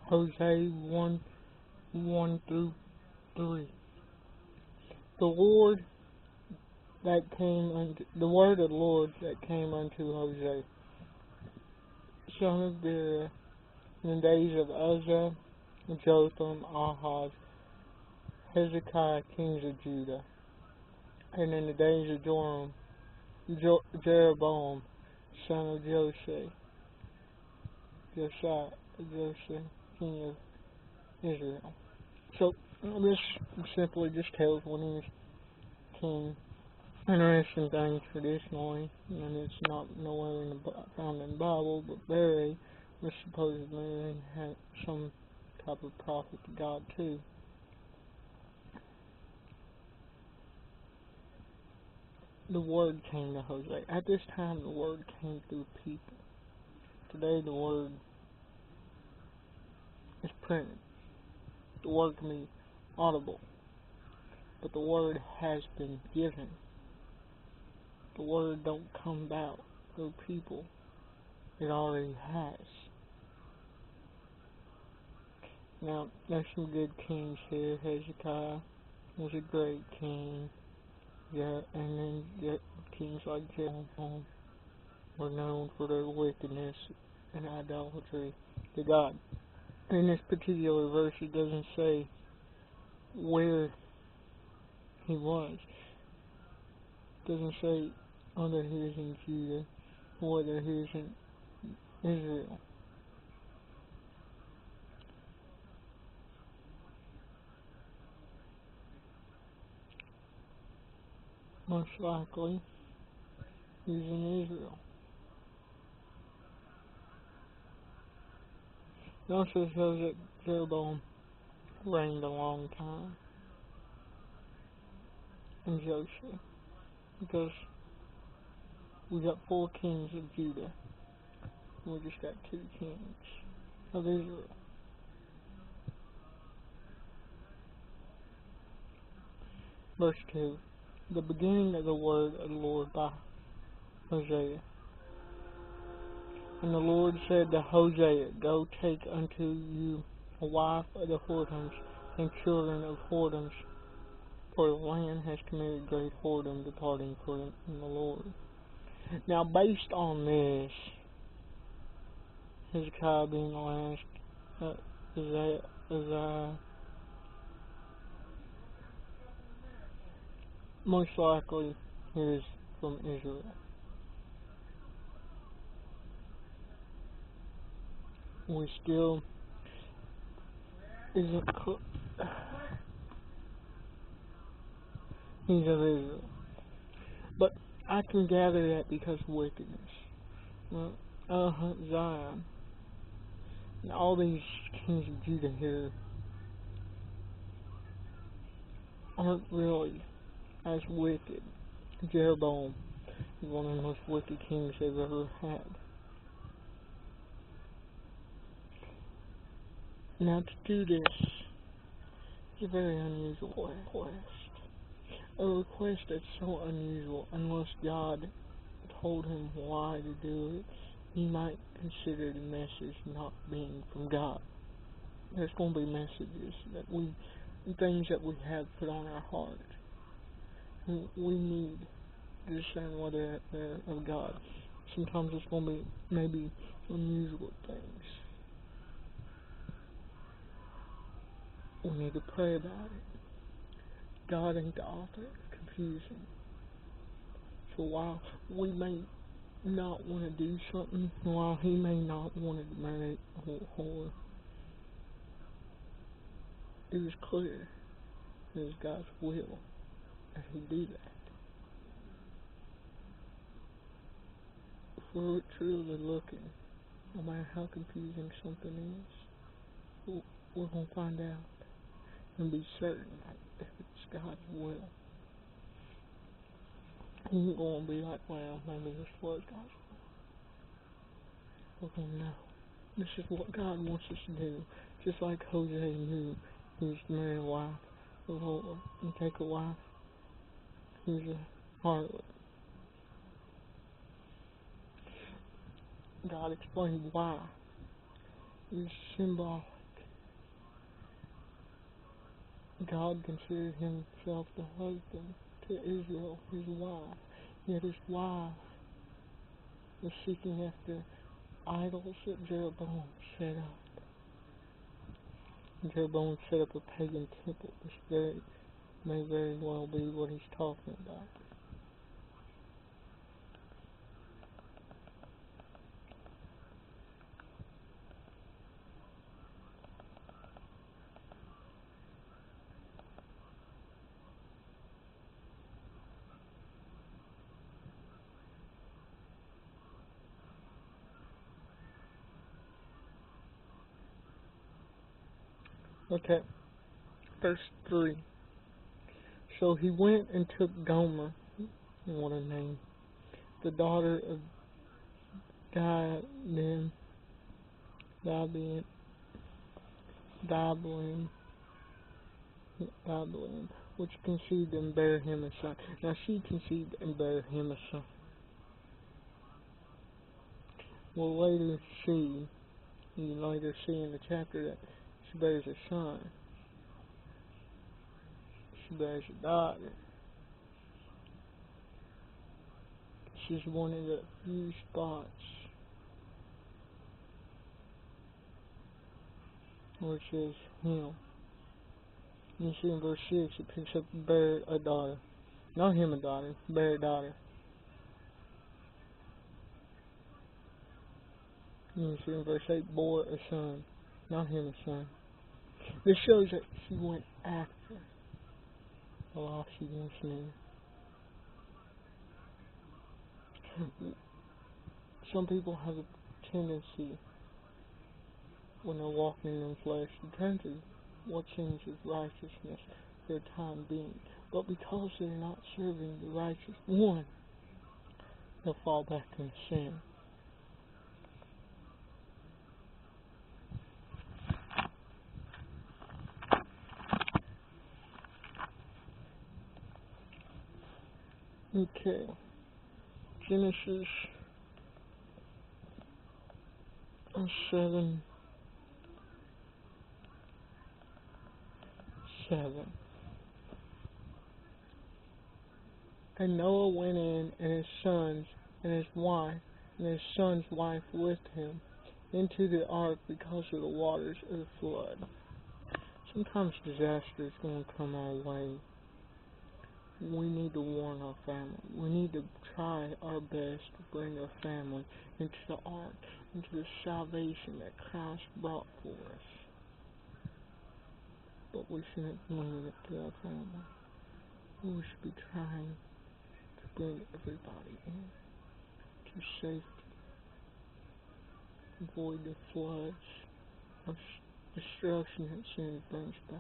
Hosea 1, 1 through 3. The Lord the word of the Lord that came unto Hosea, son of Beer, in the days of Uzziah, Jotham, Ahaz, Hezekiah, kings of Judah, and in the days of Jeroboam, son of Josiah, king of Israel. So this simply just tells when he was king. Interesting things traditionally, and it's not nowhere found in the Bible, but Barry was supposedly had some type of prophet to God too. The word came to Hosea. At this time, the word came through people. Today, the word is printed. The word can be audible, but the word has been given. The word don't come about through people. It already has. Now, there's some good kings here. Hezekiah was a great king. Yeah, and then kings like Jeroboam were known for their wickedness and idolatry to God. In this particular verse, it doesn't say where he was. It doesn't say whether he was in Judah or whether he was in Israel. Most likely, he was in Israel. It also shows that Jeroboam reigned a long time in Joseph, because we got 4 kings of Judah, and we just got 2 kings of Israel. Verse 2. The beginning of the word of the Lord by Hosea. And the Lord said to Hosea, Go take unto you a wife of the whoredoms and children of whoredoms, for the land has committed great whoredom, departing from the Lord. Now, based on this, Hezekiah being the last, Uzziah, most likely he is from Israel. We still isn't he's of Israel, but I can gather that because of wickedness. Well, Zion, and all these kings of Judah here aren't really as wicked. Jeroboam is one of the most wicked kings they've ever had. Now, to do this is a very unusual request. A request that's so unusual, unless God told him why to do it, he might consider the message not being from God. There's going to be messages things that we have put on our heart. We need to discern whether they're of God. Sometimes it's going to be maybe unusual things. We need to pray about it. God ain't the author of confusion. So while we may not want to do something, while he may not want to marry a whore, it is clear it is God's will that he do that. If we're truly looking, no matter how confusing something is, we're going to find out and be certain that if it's God's will. We ain't going to be like, well, maybe this was God's will. We're going to know. This is what God wants us to do. Just like Hosea knew he was to marry a wife of the Lord and take a wife who's a harlot. God explained why. It was symbolic. God considered himself the husband to Israel, his wife. Yet his wife was seeking after idols that Jeroboam set up. Jeroboam set up a pagan temple, which may very well be what he's talking about. Okay, verse 3. So he went and took Gomer, what a name, the daughter of Diblaim, Diblaim, which conceived and bare him a son. Now she conceived and bare him a son. We'll later see, you later see in the chapter that she bears a son. She bears a daughter. She's one of the few spots where it says him. You see in verse 6 it picks up bear a daughter. Not him a daughter, bear a daughter. You see in verse 8 bore a son. Not him a son. This shows that she went after the life she once knew. Some people have a tendency, when they're walking in flesh, to turn to what seems as righteousness for a time being. But because they're not serving the righteous one, they'll fall back into sin. Okay. Genesis 7:7. And Noah went in, and his sons, and his wife, and his son's wife with him, into the ark because of the waters of the flood. Sometimes disaster is going to come our way. We need to warn our family. We need to try our best to bring our family into the ark, into the salvation that Christ brought for us. But we shouldn't limit it to our family. We should be trying to bring everybody in to safety. Avoid the floods of destruction that sin brings back.